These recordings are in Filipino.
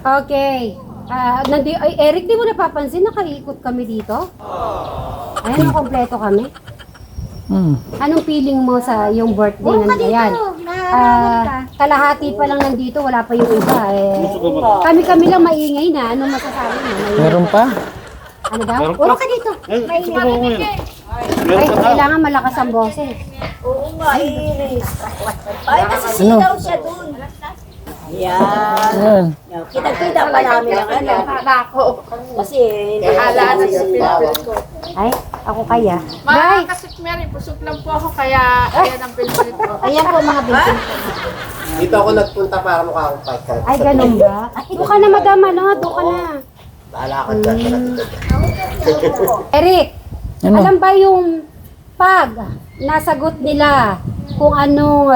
Okay. Ay, Eric, di mo napapansin nakaikot kami dito? Ayun, kompleto kami. Anong feeling mo sa yung birthday ng ayan? Kalahati pa lang nandito, wala pa yung iba. Kami lang maingay na. Anong masasabi mo? Meron pa? Ano daw? Huwag ka dito. Maingay. Ay, kailangan malakas ang boses. Oo nga, Iris. Ay, nasisilaw siya dun. Yan. Yan. Kita-kita pa namin ang ano. Kasi, nahalaan na sa pilpil ko. Ay, ako kaya. Ma, kasi Mary, busog lang po ako, kaya ayan ang pilpil ko. Ayan po mga baby. Dito ako nagpunta para mukha akong fighter. Ay, ganun ba? Doon ka na, madam, ano? Doon ka na. Lalakad ka sa Eric, Ano? alam ba yung pag nasagot nila kung anong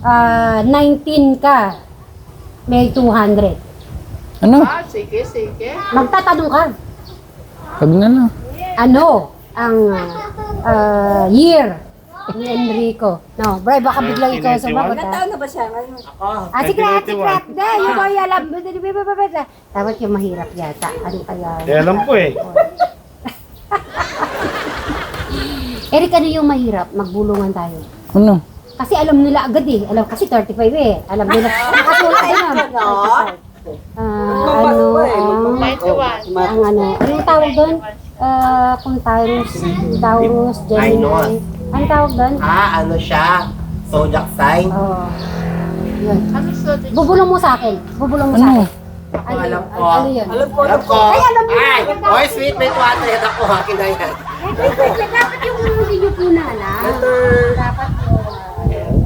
19 ka, may 200. Ano? Ah, sige, sige. Magtatanong ka, Pag na lang. ano ang year ni Enrico? No, Bray, baka biglang ikaw sumagot Ilan ha. taon na ba siya ngayon? Secret. Dahil yung ko'y alam. Dapat yung mahirap yata. Ano kaya? Alam ko eh. Eric, ano yung mahirap? Magbulungan tayo. Ano? Kasi alam nila agad eh. Alam kasi 35 eh. Alam nila. Nakasulat ko na. Ang ano, anong tawag doon? Kung Taurus, Gemini. Anong tawag doon? ano siya? Zodiac sign? Oh. Yun. Ano sa Bubulong mo sa akin. Bubulong mo sa Ano? akin. Ano Alam yun? ko. Ano yun? Alam ko. Alam ko. Ay, alam mo. Ay! Oy, sweet, may 200 ako. Akin na yan. Dapat yung hindi nyo po na alam. Dapat po.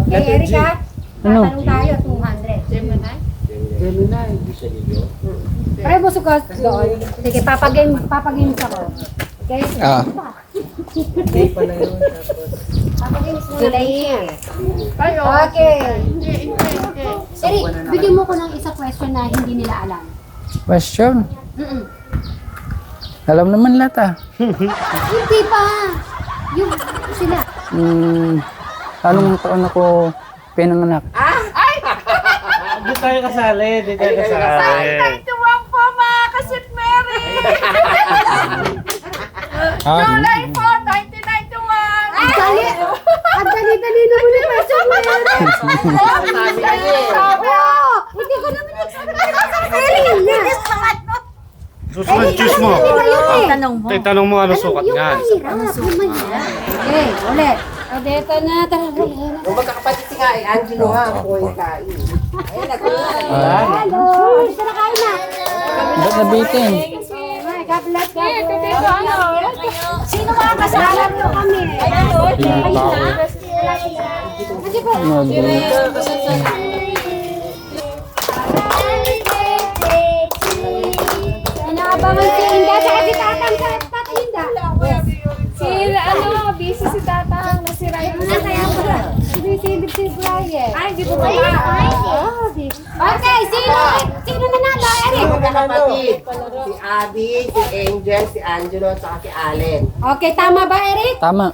Kay Erika, Ano? tatanong tayo, 200. Gemini? Pare mo sukat doon. Sige, papagames ako. Okay? Papagames mo na yan. Ay, oo. Okay. Hindi. Eric, bigyan mo ko ng isa question na hindi nila alam. Question? Mm-mm. Alam naman lahat ah. Hindi pa. Yung sila. Anong taon ako pinanganak? Di tayo kasali, di tayo kasali. 91 po, mga kasit Mary! July 4, 1991! Ang dali. Ang dali-dali naman yung question mo. Oo. Hindi ko naman expect sa Eric na. Susunod, choose mo. Tanong mo. Tanong mo ano sukat Yung niyan. mahirap. Yung mahirap. Okay, ulit. O, dito na. Tara, Kung magkakapatid si nga, Angelo nga, ako yung kain. Ayun, ako yung hello. Dito na kain na. Ba't nabitin? Ay, God bless ka po. Sino mga kasama Alam mo kami. Yung tao. Kasi po. Ano ba? Inaabangan si Inda. Saka si Tatang sa Tata Inda. Busy si Tatang, nasira yung Si Brian. Ay, hindi ko ba? Okay, sino nanalo, Eric? Yung magkakapatid. Si Abby, si Angel, si Angelo, at saka si Allen. Okay, tama ba, Eric? Tama.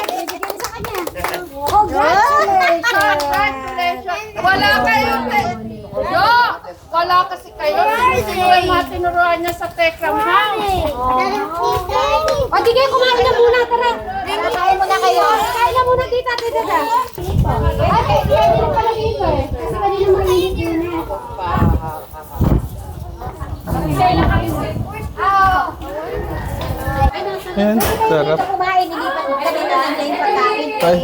Bibigyan sa kanya. Congratulations! Congratulations! Wala kayo! Yo! Wala kasi kayo. Siguro yung mga tinuruan niya sa Tekram House. O, di kayo kumain na muna, tara. Kain muna kayo. Kain na muna dito, tita. Okay, kain na pala dito eh. Kasi kanina mainit yun eh. Kain na kayo. Ayan, sarap. Kumain, nilipat mo. Kanina nandun yung pagkain. Ay.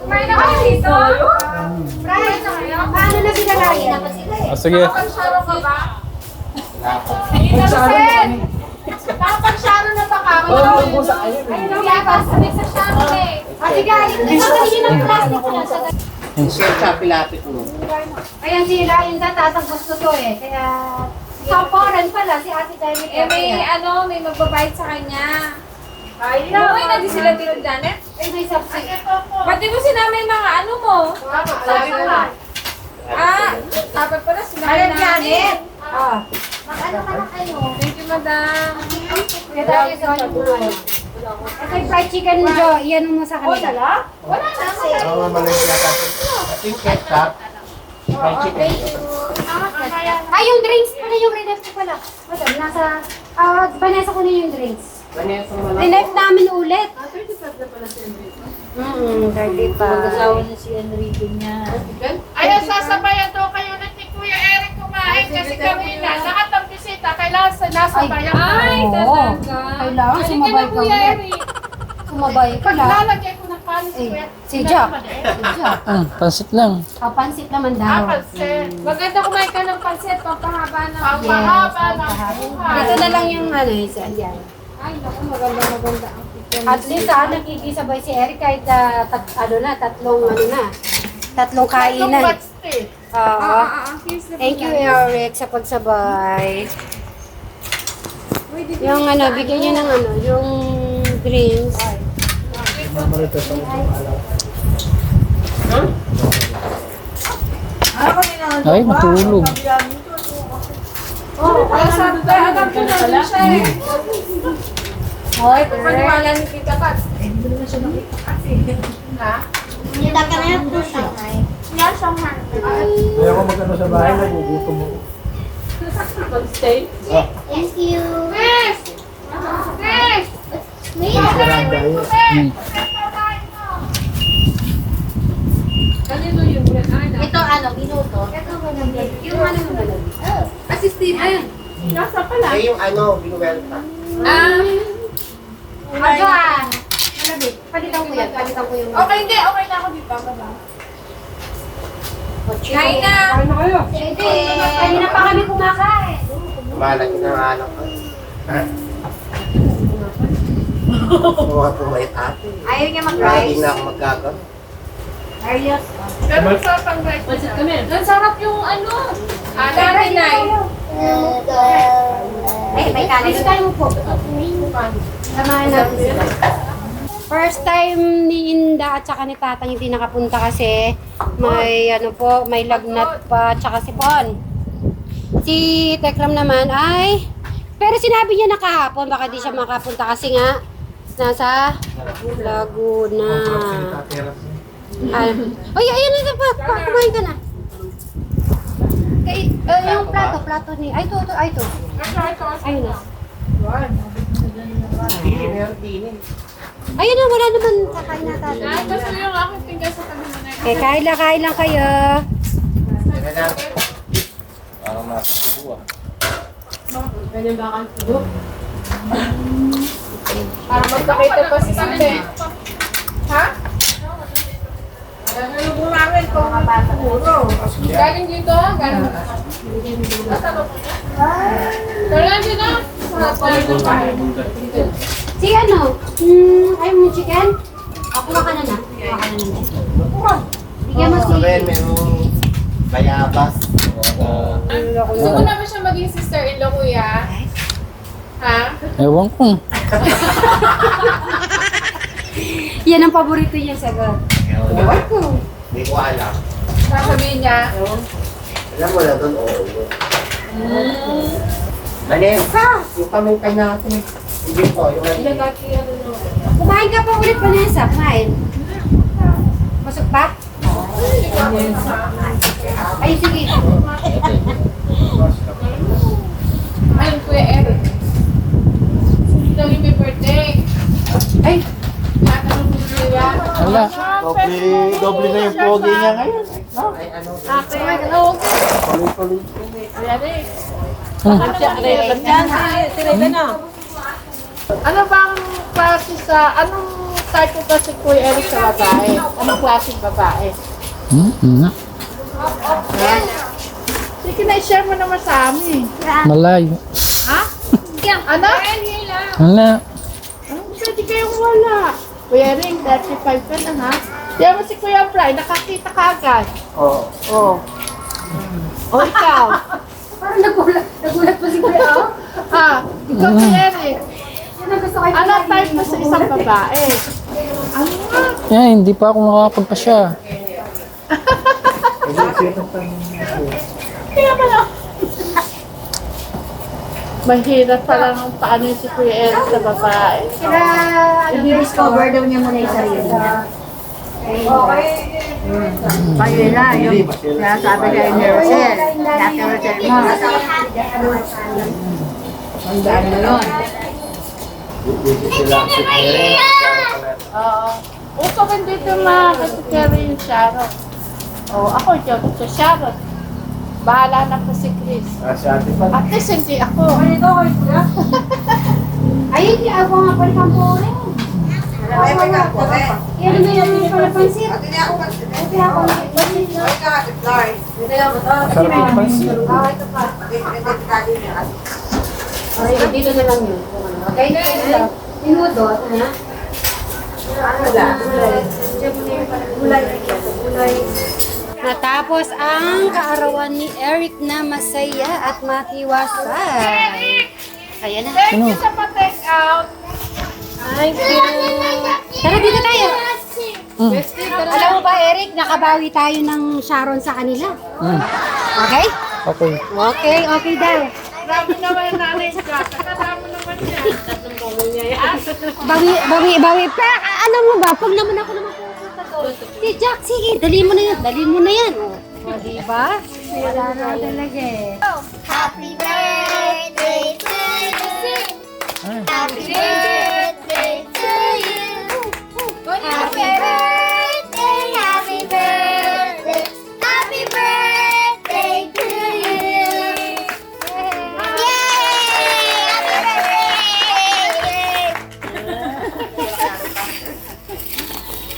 Kumain na kayo dito? Paano na sila kain? Sige. Nakapag-sharo ka ba? Innocent! Nakapag-sharo na ba ka? Ayun, sa sharo eh. Sige, ito kanina ng plastic na. Share siya, pilapit mo. Ayan sila, yung tatang gusto to eh. Kaya, Samporan pala, si Ate Jenny. may magbabayad sa kanya. Ay, uwi na din sila dito, Janet. May subsidy. Pati mo sinama yung mga ano mo. Sabi ko na. Dapat pala sinama namin. Mag-ano ka na kayo? Thank you, madam. Ito yung fried chicken, Jo. Iyan mo sa kanila. Wala na. Oo, malamig yata. Yung ketchup. Fried chicken. Ay, yung drinks pala, yung ref ko pala. Madam, nasa, Vanessa ko na yung drinks. Vanessa mo lang. Ref namin ulit. 35. Mag-asawa na si Enrique niya. Ayan, sasabayan daw kayo ng ni Kuya Eric kumain kasi kami na. Lahat ng bisita, kailangan nasabayan ka. Ay, talaga. Kailangan sumabay ka Kuya ulit. Eric. Sumabay ka lang. Lalagyan ko ng panis, Kuya. Si Jack. Si Jack. Pansit lang. Pansit naman daw. Pansit. Maganda kumain ka ng pansit, pampahaba na. Pangmahaba ng buhay. Ito na lang yung isa. Yan. Ay, naku, maganda ang picture. At least nakikisabay si Eric kahit tatlong kainan. Oo. Thank you, Eric, sa pagsabay. Yung bigyan niyo ng yung drinks. Ay, matulog. Hoy, Paniwala ni Tita Pat. Kaya ako magkano sa bahay, nagugutom mo. Mag-stay. Thank you. Chris! Chris! Kanino yung anak? Ito minuto. yung malamig. Kasi Steven. Nasa pala. Eh, yung binuwelta. Malamig. Palitan ko yan. Palitan ko yung... Okay, hindi. Okay na ako dito. Baba. Kain na! Sige! Kanina pa kami kumakain. Malaki ng anak ko. Mga pumait ate. Ayaw niya Lagi mag-rice. na ako magagawa. Arios. Pero sa pang-rice. Pansit kami. Ang sarap yung Alay na. Ay, may kanin. Ito tayo po. Samahan natin sila. First time ni Inda at saka ni Tatang hindi nakapunta kasi may may lagnat pa at saka si Pon. Si Tekram naman ay pero sinabi niya na kahapon baka di siya makapunta kasi nga nasa Laguna. Ay, ayan na pa. Kumain ka na. Yung plato ni. Ay, ito. Ayun na. Ayun na, wala naman kakain na tayo. Ay, gusto yung aking tinggal sa tabi na Okay, kain lang kayo. Parang nakakuha. para magkakita pa si Sante. Ha? Galing dito, galing. Galing dito. Si ayaw mo chicken? Ako ka na na. Bigyan mo si... Sabihin, merong bayabas. Gusto mo naman siya maging sister-in-law, kuya? Ha? Ewan ko. Yan ang paborito niya sagot. Hindi ko alam. Sasabihin niya. Alam mo na doon, oo. Vanessa! Yung pamintay natin. Sige po, yung Kumain ka pa ulit, Vanessa. Kumain. Masok pa? Ay, sige. Ayun, Kuya Eric. Ito yung may birthday. Ay, Tatanong ko kuya. Wala. Doble na yung pogi niya ngayon. Ano bang klase anong type ko kasi Kuya Eric sa babae? Anong klaseng babae? Sige na, i-share mo naman sa amin. Malayo. Ha? Ano? Wala. Pwede kayong wala. Kuya Eric, 35 ka na ha? Diyan mo si Kuya Bry, nakakita ka agad. Oo. Oo. O ikaw? parang nagulat pa si Kuya. Ha? Ikaw Kuya Eric. Yan ang gusto kayo. Ano type mo sa isang babae? Ano nga? Hindi pa ako nakakapagpasya. Kaya pala. Mahirap pa lang ang paano si Kuya Eric sa babae. I-discover daw niya muna yung sarili niya. Kayo na, yung sinasabi kay Nerocel. Dati Rosel mo. Tandaan mo yun. Uso rin dito mga kasi Karen Sharon. Ako dyan sa Sharon. Bahala na po si Chris. At least hindi ako. Ayun, di ako nga pala kang po rin. Ay, may kapo, eh. Yan na yung pala pansit. Ate niya ako pansin. Kasi ako pansit. Ay, ka, Lars. Sarap yung pansit. Ito pa. Ay, dito na lang yun. Okay, tinudot, ha? Natapos ang kaarawan ni Eric na masaya at matiwasay. Ayan na. Thank you sa pa-take out. Thank you. Tara, dito tayo. Alam mo ba, Eric, nakabawi tayo ng Sharon sa kanila. Okay? Okay. Okay daw. Grabe naman yung nanay ko. Kasama naman niya. Bawi. Pa, alam mo ba, pag naman ako naman pupunta doon. Si Jack, sige, dali mo na yan. O, diba? Wala na talaga eh. Happy birthday to you. Happy birthday to you. Happy birthday, happy birthday. Happy birthday to you. Yay!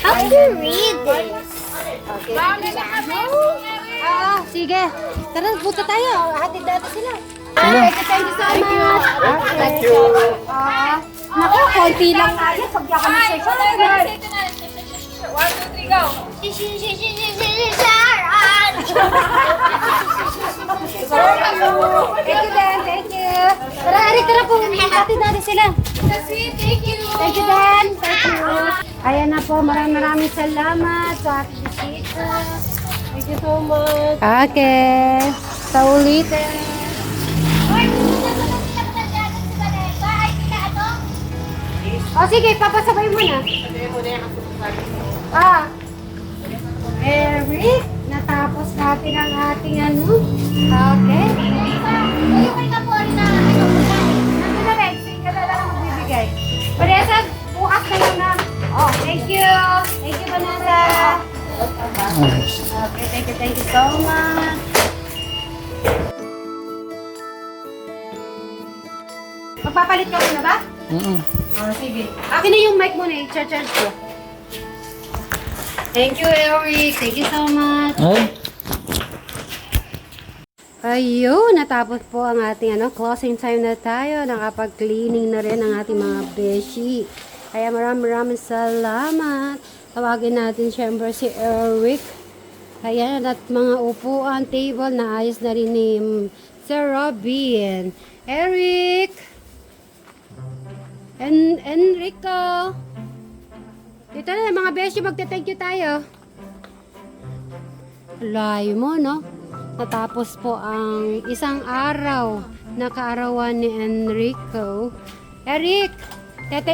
How to read this? Sige. Tara, punta tayo. Hatid dati sila. Thank you so much. Thank you. Naku, konti lang tayo. Pag ako na sa Sharon. 1, 2, 3, go! Sharon! Thank you. Tara, Eric, tara po. Hatid dati sila. Thank you. Thank you, Dan. Thank you. Ayan na po, maraming salamat sa ating bisita. Thank you so much. Okay. Sa ulitin. O sige, papasabay mo na. Eric, natapos natin ang ating ano. Okay. Nandun na rin, sige na lang ang magbibigay. Vanessa, bukas na lang na. Oh, thank you. Thank you, Vanessa. Okay, thank you so much. Magpapalit ka muna ba? Oh, sige. Akin na yung mic mo na, i-charge ko. Thank you, Eric. Thank you so much. Ay. Ayun, natapos po ang ating closing time na tayo. Nakapag-cleaning na rin ang ating mga beshi. Kaya maraming salamat. Tawagin natin syempre si Eric. Ayan, at mga upuan, table, naayos na rin ni Sir Robin. Eric! Enrico! Dito na, mga beshi, magte-thank you tayo. Layo mo, no? Natapos po ang isang araw na kaarawan ni Enrico. Eric!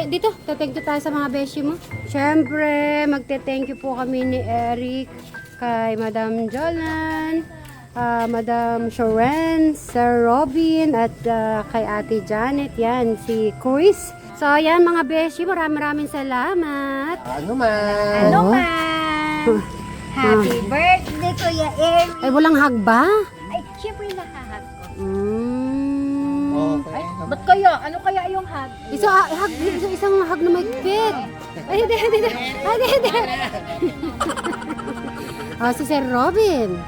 Dito, thank you tayo sa mga beshi mo. Siyempre, magte-thank you po kami ni Eric kay Madam Jolan, Madam Shoren, Sir Robin, at kay Ate Janet. Yan, si Chris. So, yan mga beshi, maraming salamat. Ano man? Hello, ma'am. Happy birthday, Kuya Eric. Ay, walang hug ba? Ay, syempre nakahag ko. Okay. Ba't kaya? Ano kaya yung hug? Isang hug na may kid. Ay, hindi. Si Sir Robin.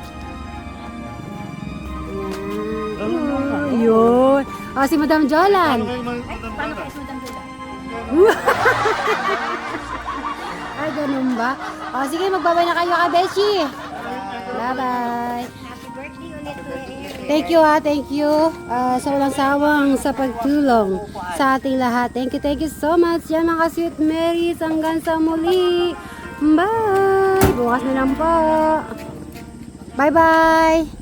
Yun. Si Madam Jolan. Paano kayo sa Madam Dula? Ay, ganun ba? Sige, magbabay na kayo, Kabeshi. Bye-bye. Happy birthday ulit, Kuya Eric. Thank you. Sa walang sawang sa pagtulong sa ating lahat. Thank you so much. Yan mga sweet Marys. Hanggang sa muli. Bye. Bukas na lang po. Bye-bye.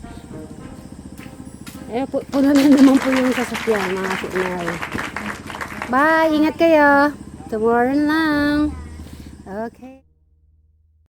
Eh, puno na naman po yung sasakyan, mga signal. Bye! Ingat kayo! Tomorrow lang! Okay.